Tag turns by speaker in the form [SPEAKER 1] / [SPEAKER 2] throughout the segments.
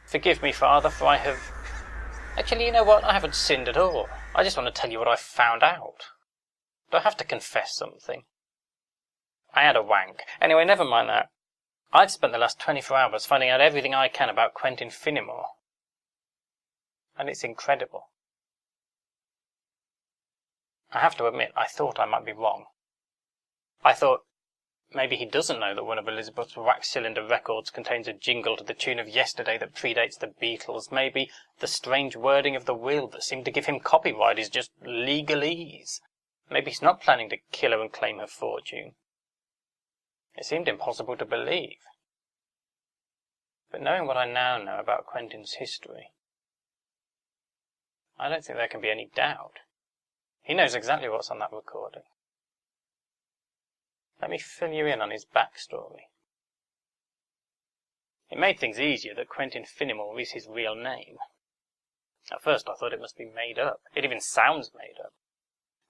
[SPEAKER 1] Forgive me, Father, for I have... Actually, you know what? I haven't sinned at all. I just want to tell you what I found out. Do I have to confess something? I had a wank. Anyway, never mind that. I've spent the last 24 hours finding out everything I can about Quentin Finnemore. And it's incredible. I have to admit, I thought I might be wrong. I thought maybe he doesn't know that one of Elizabeth's wax cylinder records contains a jingle to the tune of Yesterday that predates the Beatles. Maybe the strange wording of the will that seemed to give him copyright is just legalese. Maybe he's not planning to kill her and claim her fortune. It seemed impossible to believe. But knowing what I now know about Quentin's history, I don't think there can be any doubt. He knows exactly what's on that recording. Let me fill you in on his backstory. It made things easier that Quentin Finnemore is his real name. At first I thought it must be made up. It even sounds made up.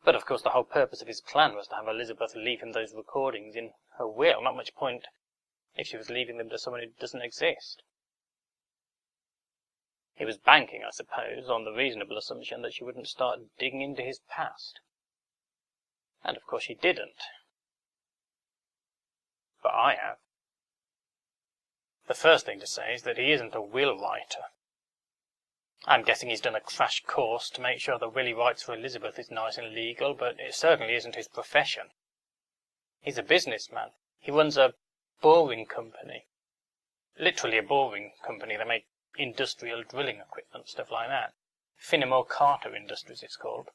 [SPEAKER 1] But of course the whole purpose of his plan was to have Elizabeth leave him those recordings in her will. Not much point if she was leaving them to someone who doesn't exist. He was banking, I suppose, on the reasonable assumption that she wouldn't start digging into his past. And of course she didn't. But I have. The first thing to say is that he isn't a will writer. I'm guessing he's done a crash course to make sure the will he writes for Elizabeth is nice and legal, but it certainly isn't his profession. He's a businessman. He runs a boring company. Literally a boring company. They make industrial drilling equipment, stuff like that. Finnemore Carter Industries, it's called.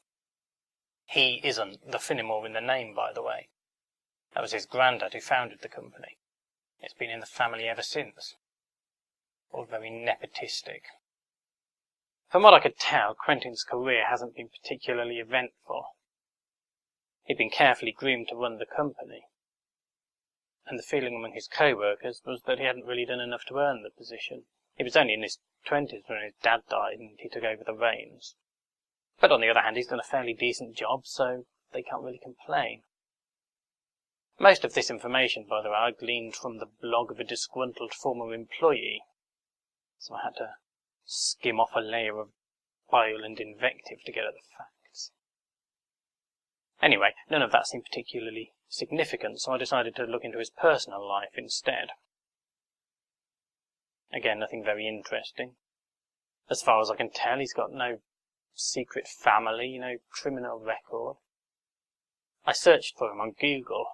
[SPEAKER 1] He isn't the Finnemore in the name, by the way. That was his granddad who founded the company. It's been in the family ever since. All very nepotistic. From what I could tell, Quentin's career hasn't been particularly eventful. He'd been carefully groomed to run the company, and the feeling among his co-workers was that he hadn't really done enough to earn the position. He was only in his 20s when his dad died and he took over the reins. But on the other hand, he's done a fairly decent job, so they can't really complain. Most of this information, by the way, I gleaned from the blog of a disgruntled former employee, so I had to skim off a layer of bile and invective to get at the facts. Anyway, none of that seemed particularly significant, so I decided to look into his personal life instead. Again, nothing very interesting. As far as I can tell, he's got no secret family, no criminal record. I searched for him on Google.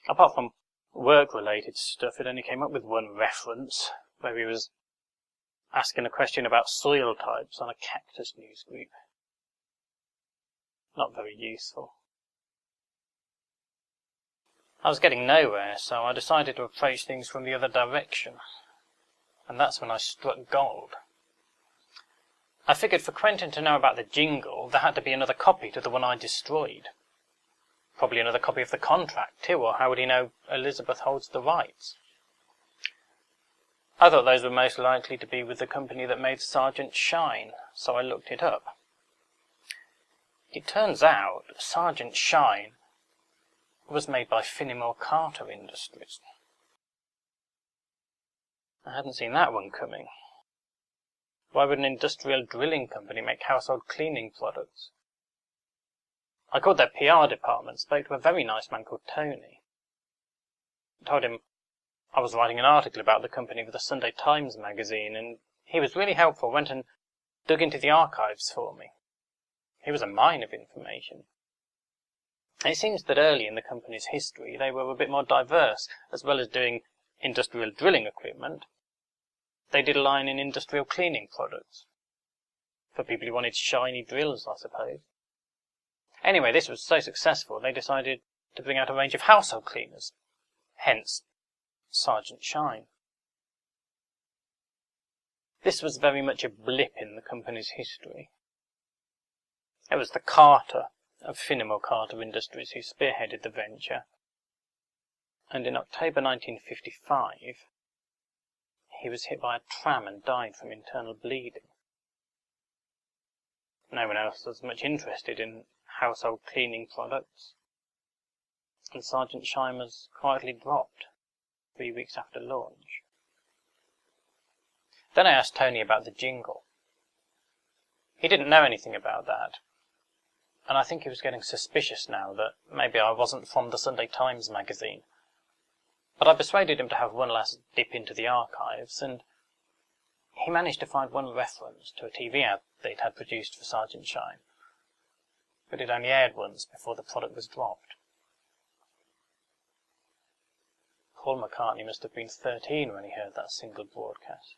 [SPEAKER 1] Apart from work-related stuff, it only came up with one reference, where he was asking a question about soil types on a cactus news group. Not very useful. I was getting nowhere, so I decided to approach things from the other direction. And that's when I struck gold. I figured for Quentin to know about the jingle, there had to be another copy to the one I destroyed. Probably another copy of the contract, too, or how would he know Elizabeth holds the rights? I thought those were most likely to be with the company that made Sergeant Shine, so I looked it up. It turns out Sergeant Shine was made by Finnemore Carter Industries. I hadn't seen that one coming. Why would an industrial drilling company make household cleaning products? I called their PR department, spoke to a very nice man called Tony. I told him I was writing an article about the company for the Sunday Times magazine, and he was really helpful, went and dug into the archives for me. He was a mine of information. It seems that early in the company's history they were a bit more diverse. As well as doing industrial drilling equipment, they did a line in industrial cleaning products. For people who wanted shiny drills, I suppose. Anyway, this was so successful they decided to bring out a range of household cleaners. Hence, Sergeant Shine. This was very much a blip in the company's history. It was the Carter of Finnemore Carter Industries who spearheaded the venture, and in October 1955 he was hit by a tram and died from internal bleeding. No one else was much interested in household cleaning products, and Sergeant Shine was quietly dropped 3 weeks after launch. Then I asked Tony about the jingle. He didn't know anything about that, and I think he was getting suspicious now that maybe I wasn't from the Sunday Times magazine. But I persuaded him to have one last dip into the archives, and he managed to find one reference to a TV ad they'd had produced for Sergeant Shine, but it only aired once before the product was dropped. Paul McCartney must have been 13 when he heard that single broadcast.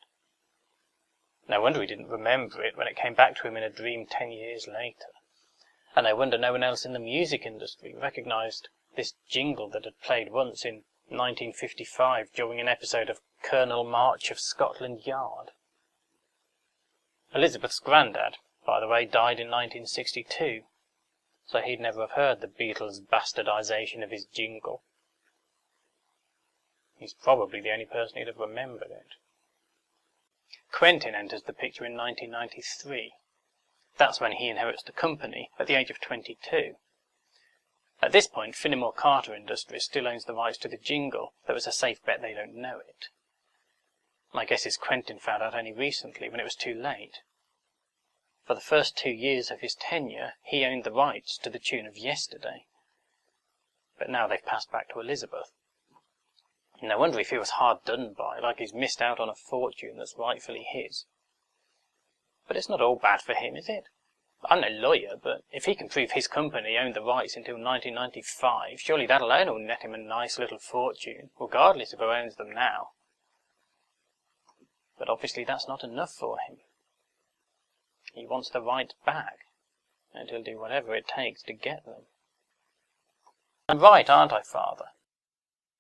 [SPEAKER 1] No wonder he didn't remember it when it came back to him in a dream 10 years later. And no wonder no one else in the music industry recognised this jingle that had played once in 1955 during an episode of Colonel March of Scotland Yard. Elizabeth's granddad, by the way, died in 1962, so he'd never have heard the Beatles' bastardisation of his jingle. He's probably the only person who'd have remembered it. Quentin enters the picture in 1993. That's when he inherits the company at the age of 22. At this point, Fenimore Carter Industries still owns the rights to the jingle, though it's a safe bet they don't know it. My guess is Quentin found out only recently, when it was too late. For the first 2 years of his tenure, he owned the rights to the tune of Yesterday. But now they've passed back to Elizabeth. No wonder he feels hard done by, like he's missed out on a fortune that's rightfully his. But it's not all bad for him, is it? I'm no lawyer, but if he can prove his company owned the rights until 1995, surely that alone will net him a nice little fortune, regardless of who owns them now. But obviously that's not enough for him. He wants the rights back, and he'll do whatever it takes to get them. I'm right, aren't I, Father?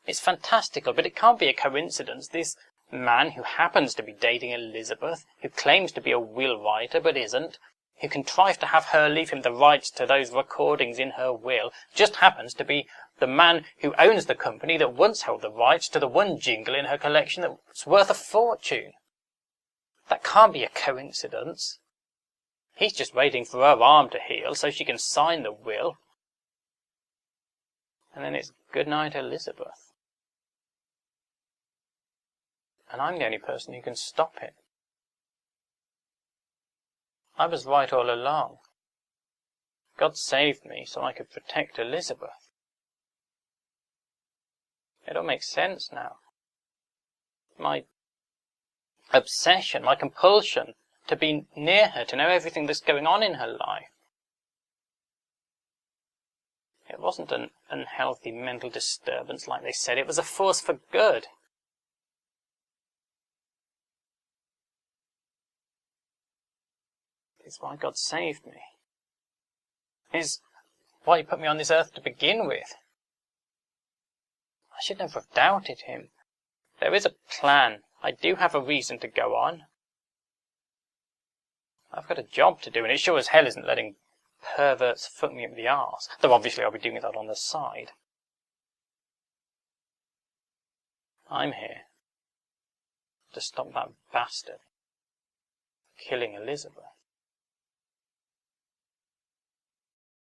[SPEAKER 1] It's fantastical, but it can't be a coincidence. This man who happens to be dating Elizabeth, who claims to be a will writer but isn't, who contrived to have her leave him the rights to those recordings in her will, just happens to be the man who owns the company that once held the rights to the one jingle in her collection that's worth a fortune. That can't be a coincidence. He's just waiting for her arm to heal so she can sign the will. And then it's good night, Elizabeth. And I'm the only person who can stop it. I was right all along. God saved me so I could protect Elizabeth. It all makes sense now. My obsession, my compulsion to be near her, to know everything that's going on in her life. It wasn't an unhealthy mental disturbance like they said. It was a force for good. It's why God saved me. It's why he put me on this earth to begin with. I should never have doubted him. There is a plan. I do have a reason to go on. I've got a job to do, and it sure as hell isn't letting perverts fuck me up the arse. Though obviously I'll be doing that on the side. I'm here to stop that bastard killing Elizabeth.